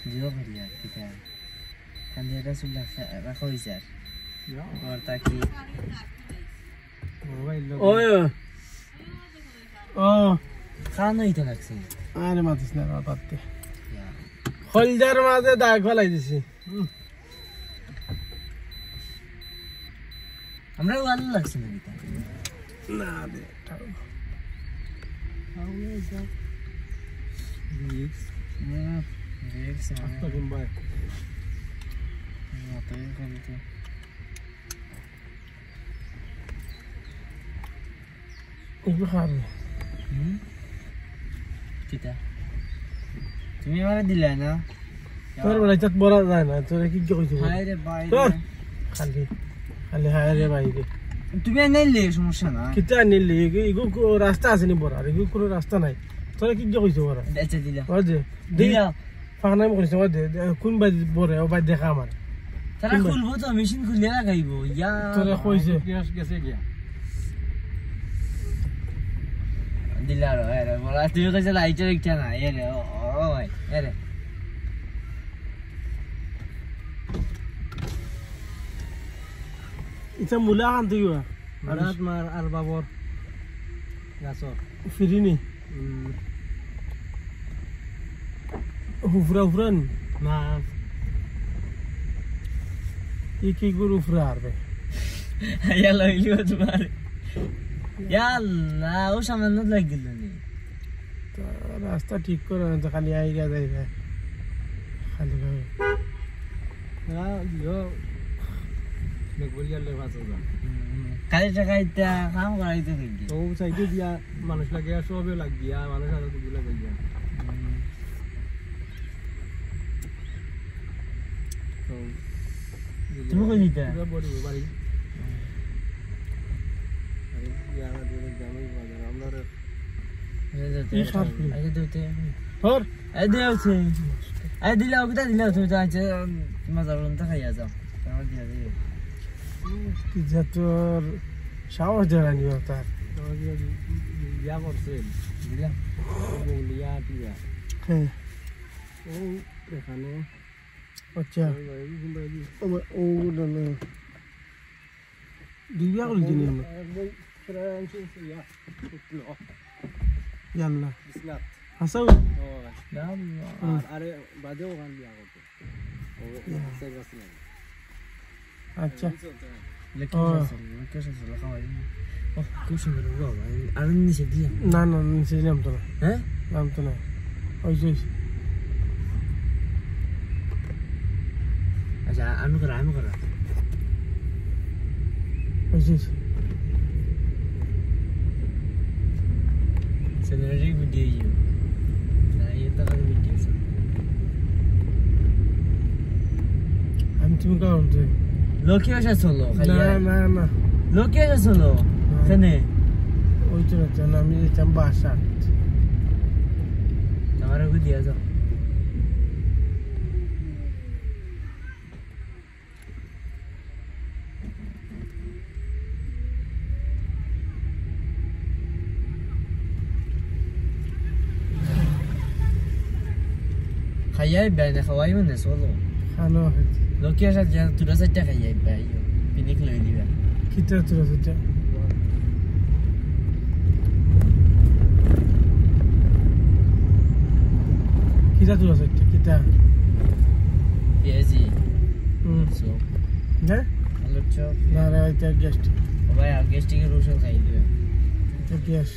জিও করিয়া কিতা কান্দিয়াটা সুলা রাখো স্যার আর তাকি ওই ও খানো হইতে লাগছে আরে মাতিস না তাতে হলদার মাঝে দাগ ফেলাই দিছি আমরা ভালো লাগছে না কিতা না দে তুমি আমারে দিলে না তোর বলে চাত বলা যায় না তোরে কি কইছো হায় রে ভাই খালি খালি হায় রে ভাই রে তুমি আইলে সমস্যা না কিতা নিলি ইগো রাস্তা আছে নি বড় আর ইগো কোনো রাস্তা নাই তোরে কি কইছো বড় আচ্ছা দিলা ওই যে দিলা ফানাই কইছো ওই যে কোন বাই বড় ও বাই দেখা আমার তারা খুলবো তো মেশিন খুলে লাগাইবো ইয়া তোরে কইছে গেছে গিয়া দিলা রে বলা তুই কইছ লাইটার একটা না এরে ও ভাই এরে ইচ্ছা মুলা আন তুইবা রাত মার আর বাবর গাছর ফিরিনি হুফরা হুফরান না কি গুরু হুফরা আরবে ইয়া লইলিও তোমার ইয়াল্লাহ ও সামনে লাগিল নি রাস্তা ঠিক করে না তো খালি আইগা যাই খালি ভাবে না দিও মেঘবলিয়ার লেভা চলবা কালি টাকা ইটা কাম করাইতে কি ও সাইডে দিয়া মানুষ লাগে সবে লাগিয়া মানুষ আর দুগুলা লাগিয়া তো তুমি কই দিতা বড় বাড়ি আরে ইয়ারা দিলে জামাই বাজার আমরা এই খারপি আই দিতে তোর আই দিওছে আই দিলাও কিটা দিলাও তুমি তো আছে মজা লন্তা খাইয়া যাও আমার দিয়া দিও কি যা তোর সাহস জানি তার ইয়া করছে দিলা বলিয়া টিয়া হ্যাঁ ও এখানে আচ্ছা ও না দিবা করি দিনি আমরা ইয়াল্লা হাসাও আরে বাদেও গান দিয়া করতে আচ্ছা আর নিচে দিলাম না না নিছিলাম তো না হ্যাঁ নাম তো না ওই যে আচ্ছা আমি করা ওই যে সেনারি ভিডিও না এটা কার ভিডিও আমি তুমি কাউন তুই লোকে আসা চলো না না না লোকে আসা চলো কেনে ওই তো না আমি যেতাম বাসা আমার ভিডিও যাও খাইয়াই বেনে খাওয়াই মানে চলো খানো লোকে আসা যা তুরা সাইটা খাইয়াই বাই পিনিক লই দিবা কিতা তোর সেটা কিতা তোর সেটা কিতা পেঁয়াজি সো হ্যাঁ আলুর চপ না রে এটা গেস্ট ভাই আর গেস্টিকে রোশন খাই দিবে এটা গ্যাস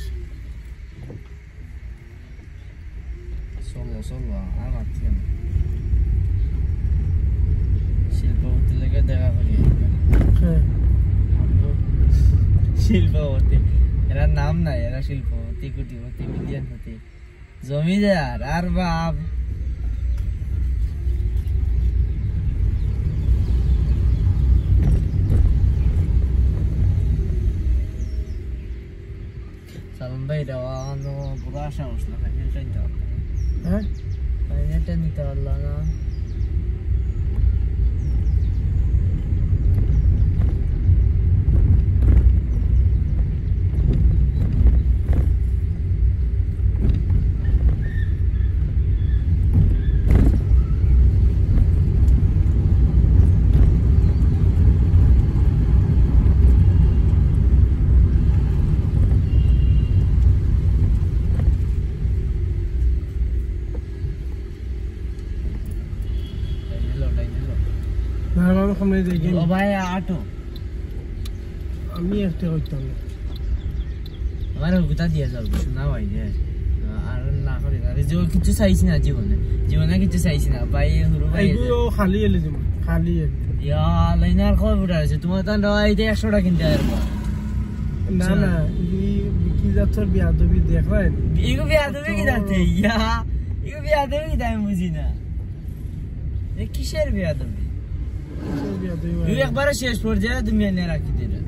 চলো আর মারছি না শিল্পপতি লেগে দেখা করি হ্যাঁ শিল্পপতি এরা নাম নাই এরা শিল্পপতি কোটিপতি মিলিয়নপতি জমিদার আর বাপ সালন ভাই দেওয়া পুরো আশা করছিল ফাইনালটা নিতে পারলো হ্যাঁ ফাইনালটা নিতে পারলো না আমার সামনে দেখি ও ভাই আটো আমি একটা করতাম না আমার গুতা দিয়ে যাও কিছু না ভাই যে আর না করে না যে কিছু চাইছি না জীবনে কিছু চাইছি না ভাই হুরু ভাই এইগুলো খালি এলে যেমন খালি এলে ইয়া লাইনার খবর আছে তোমার তো নয়তে 100 টাকা কিনতে আর না না কি যাচ্ছর বিয়া দবি দেখলেন ইগো বিয়া দেবে কি দাতে ইয়া ইগো বিয়া দেবে কি দাম বুঝি না এ কিসের বিয়া দেবে বিয়া দবি ইগো একবার শেষ পর্যায়ে তুমি এনে রাখি দিলে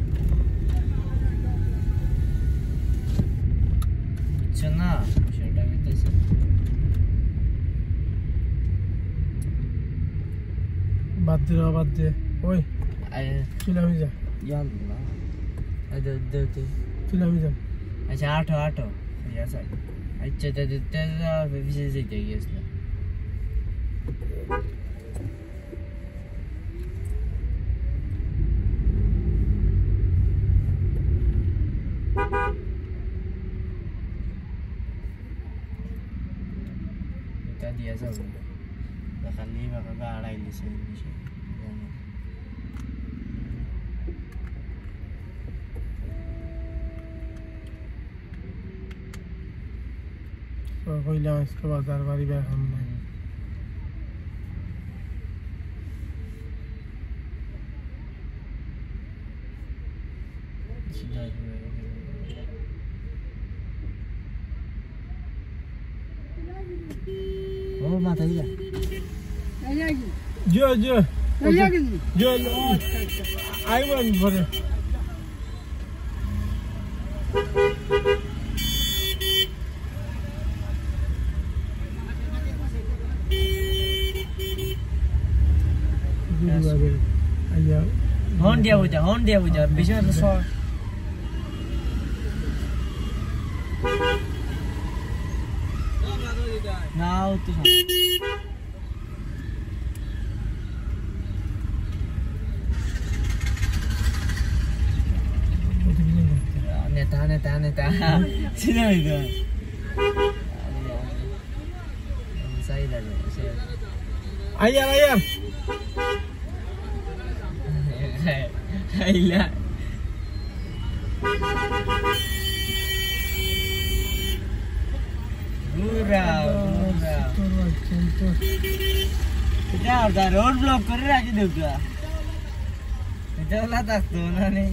চনা সেটা কইতেছে বাদ দে ওই চুলামি যা ইয়াল্লাহ আদে দে চুলামি যা আচ্ছা আটো ইয়া সাই আচ্ছা তে বিশেষ যেতে গিয়েছিল এটা দিয়ে যাবো খালি বাবা আড়াই দিছে কইলাম আজকে বাজার বাড়ি বের হাম না ও মাথা দিয়া जो आई वन भरे হর্ন দিয়া বুঝা বেশি না শর্ট নাও তো neta sino itu saya dah ayam Ayla Gurau kita ada road block कर रहा है देखा itu lah tak tuh nih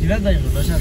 Gila dah itu, dosa.